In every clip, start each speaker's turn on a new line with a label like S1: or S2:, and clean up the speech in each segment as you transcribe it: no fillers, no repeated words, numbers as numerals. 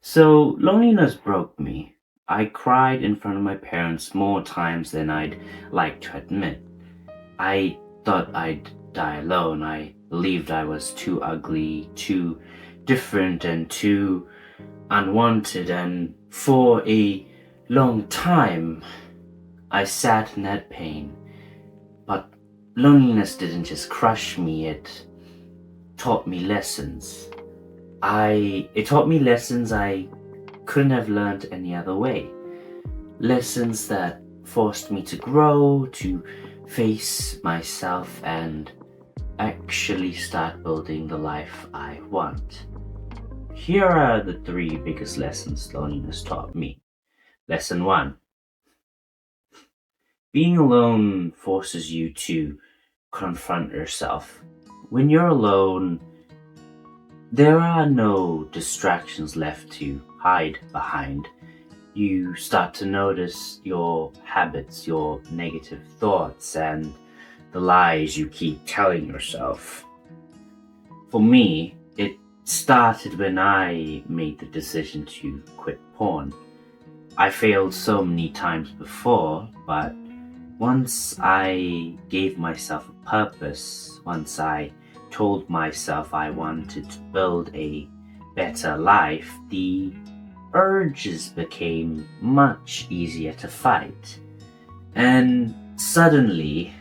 S1: So loneliness broke me. I cried in front of my parents more times than I'd like to admit. I thought I'd die alone. I believed I was too ugly, too different, and too unwanted. And for a long time, I sat in that pain. But loneliness didn't just crush me, it taught me lessons. It taught me lessons I couldn't have learned any other way. Lessons that forced me to grow, to face myself, and actually start building the life I want. Here are the three biggest lessons loneliness taught me. Lesson 1. Being alone forces you to confront yourself. When you're alone, there are no distractions left to hide behind. You start to notice your habits, your negative thoughts, and the lies you keep telling yourself. For me, it started when I made the decision to quit porn. I failed so many times before, but once I gave myself a purpose, once I told myself I wanted to build a better life, the urges became much easier to fight. And suddenly,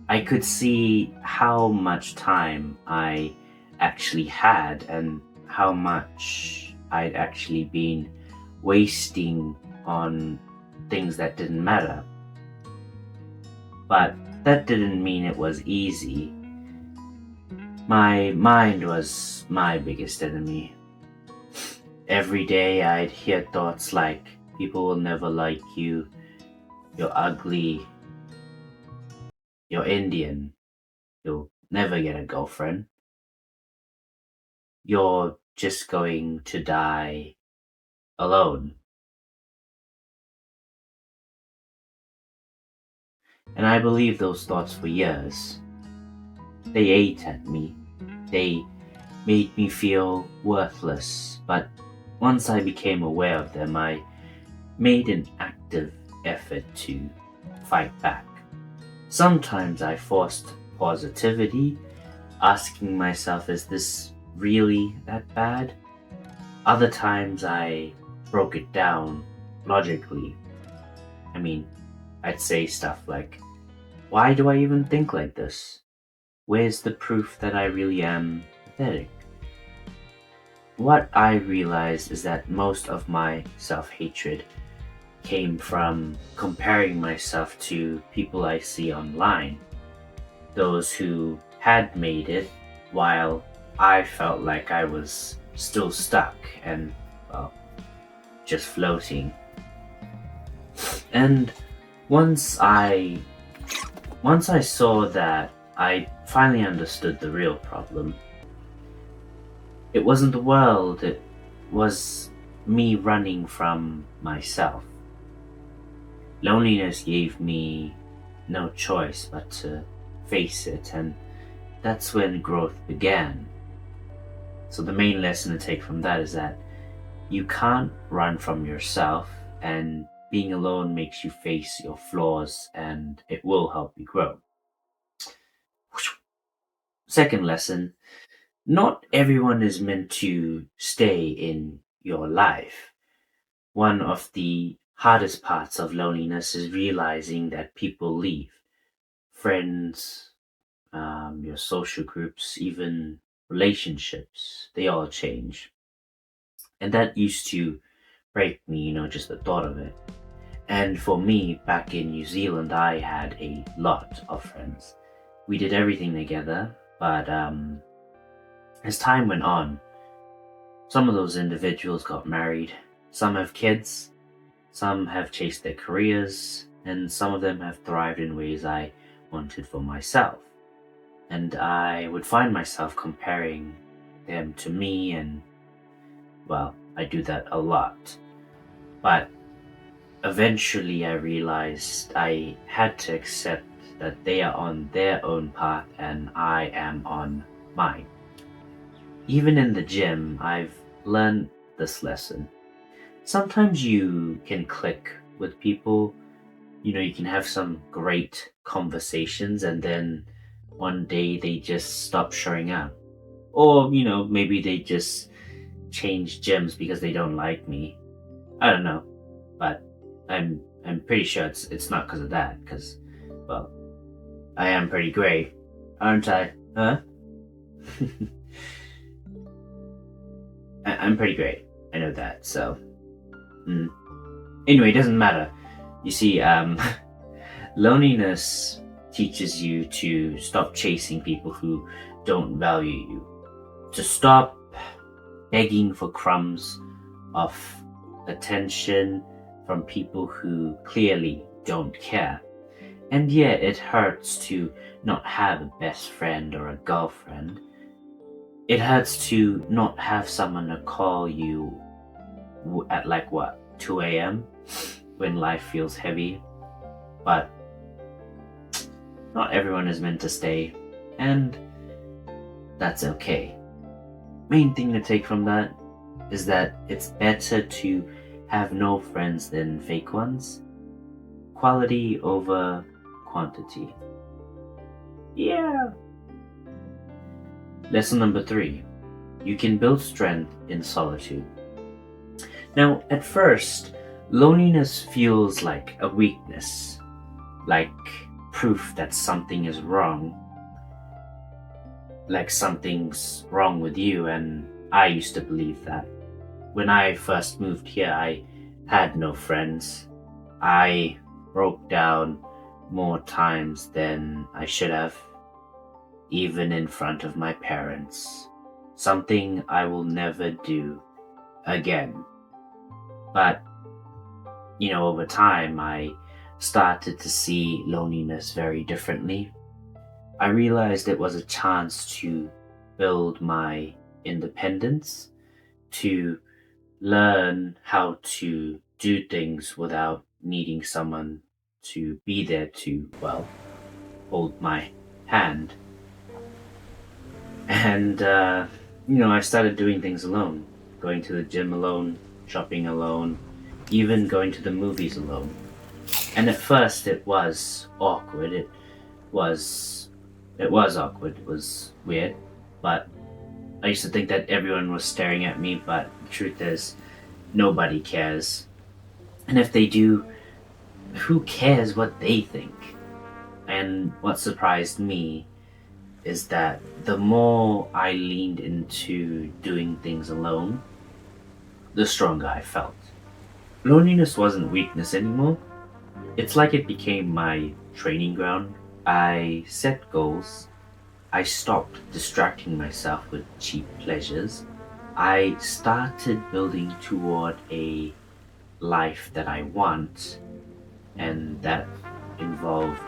S1: I could see how much time I actually had and how much I'd actually been wasting on things that didn't matter. But that didn't mean it was easy. My mind was my biggest enemy. Every day I'd hear thoughts like, people will never like you, you're ugly, you're Indian, you'll never get a girlfriend, you're just going to die alone. And I believed those thoughts for years. They ate at me. They made me feel worthless. But once I became aware of them, I made an active effort to fight back. Sometimes I forced positivity, asking myself, is this really that bad? Other times I broke it down logically. I'd say stuff like, why do I even think like this? Where's the proof that I really am pathetic? What I realized is that most of my self-hatred came from comparing myself to people I see online, those who had made it while I felt like I was still stuck and, well, just floating. And once I saw that, I finally understood the real problem. It wasn't the world, it was me running from myself. Loneliness gave me no choice but to face it, and that's when growth began. So the main lesson to take from that is that you can't run from yourself, and being alone makes you face your flaws and it will help you grow. Second lesson, not everyone is meant to stay in your life. One of the hardest parts of loneliness is realizing that people leave. Friends, your social groups, even relationships, they all change. And that used to break me, just the thought of it. And for me, back in New Zealand, I had a lot of friends. We did everything together, but as time went on, some of those individuals got married, some have kids, some have chased their careers, and some of them have thrived in ways I wanted for myself. And I would find myself comparing them to me, and, well, I do that a lot. But eventually I realized I had to accept that they are on their own path and I am on mine. Even in the gym, I've learned this lesson. Sometimes you can click with people, you can have some great conversations, and then one day they just stop showing up. Or, maybe they just change gyms because they don't like me. I don't know. But I'm pretty sure it's not because of that, because, well, I am pretty great, aren't I? Huh? I'm pretty great. I know that, so. Anyway, it doesn't matter. You see, loneliness teaches you to stop chasing people who don't value you, to stop begging for crumbs of attention from people who clearly don't care. And yeah, it hurts to not have a best friend or a girlfriend. It hurts to not have someone to call you at 2 a.m. when life feels heavy. But not everyone is meant to stay, and that's okay. Main thing to take from that is that it's better to have no friends than fake ones. Quality over quantity. Yeah. Lesson number 3. You can build strength in solitude. Now, at first, loneliness feels like a weakness, like proof that something is wrong, like something's wrong with you, and I used to believe that. When I first moved here, I had no friends. I broke down more times than I should have, even in front of my parents. Something I will never do again. But, over time, I started to see loneliness very differently. I realized it was a chance to build my independence, to learn how to do things without needing someone to be there to, hold my hand. And, I started doing things alone, going to the gym alone, shopping alone, even going to the movies alone. And at first it was awkward. It was awkward. It was weird. But I used to think that everyone was staring at me, but the truth is, nobody cares. And if they do, who cares what they think? And what surprised me is that the more I leaned into doing things alone, the stronger I felt. Loneliness wasn't weakness anymore. It's like it became my training ground. I set goals. I stopped distracting myself with cheap pleasures. I started building toward a life that I want, and that involved,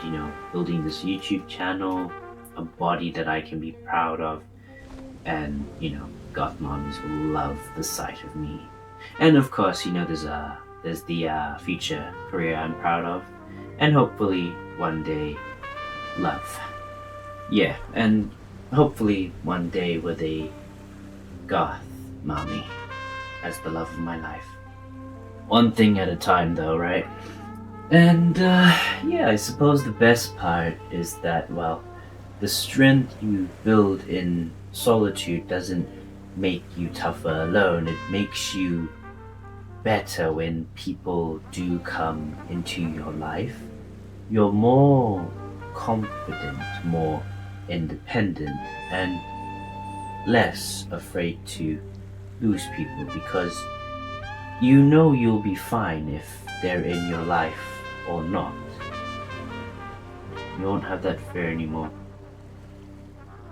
S1: building this YouTube channel, a body that I can be proud of, and, goth mommies will love the sight of me. And of course, there's the future career I'm proud of, and hopefully one day, love. Yeah, and hopefully one day with a goth mommy as the love of my life. One thing at a time though, right? And I suppose the best part is that, the strength you build in solitude doesn't make you tougher alone. It makes you better when people do come into your life. You're more confident, more independent, and less afraid to lose people, because you'll be fine if they're in your life or not. You won't have that fear anymore.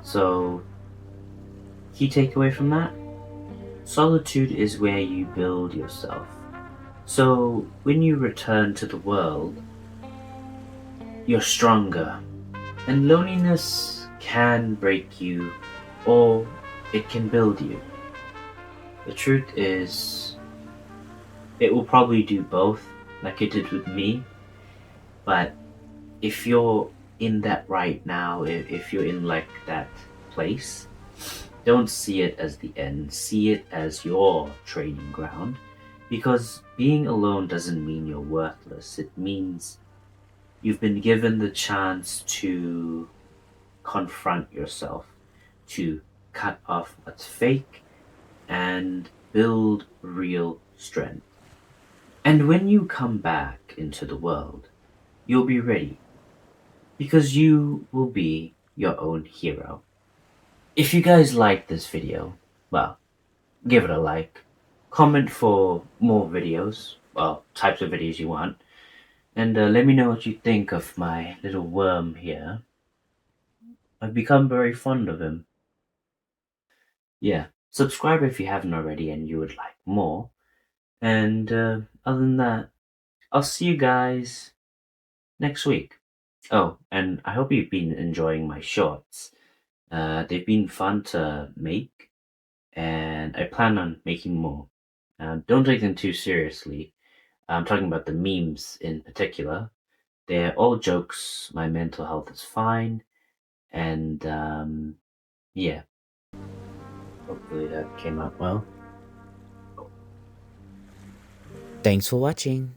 S1: So, key takeaway from that? Solitude is where you build yourself. So, when you return to the world, you're stronger. And loneliness can break you, or it can build you. The truth is, it will probably do both, like it did with me. But if you're in that right now, if you're in that place, Don't see it as the end, see it as your training ground. Because being alone doesn't mean you're worthless, it means you've been given the chance to confront yourself, to cut off what's fake, and build real strength. And when you come back into the world, you'll be ready because you will be your own hero. If you guys like this video, well, give it a like, comment for more videos, well, types of videos you want, and let me know what you think of my little worm here. I've become very fond of him. Yeah, subscribe if you haven't already and you would like more. And other than that, I'll see you guys next week. Oh, and I hope you've been enjoying my shorts. They've been fun to make, and I plan on making more. Don't take them too seriously. I'm talking about the memes in particular. They're all jokes. My mental health is fine, and yeah, hopefully that came out well.
S2: Thanks for watching.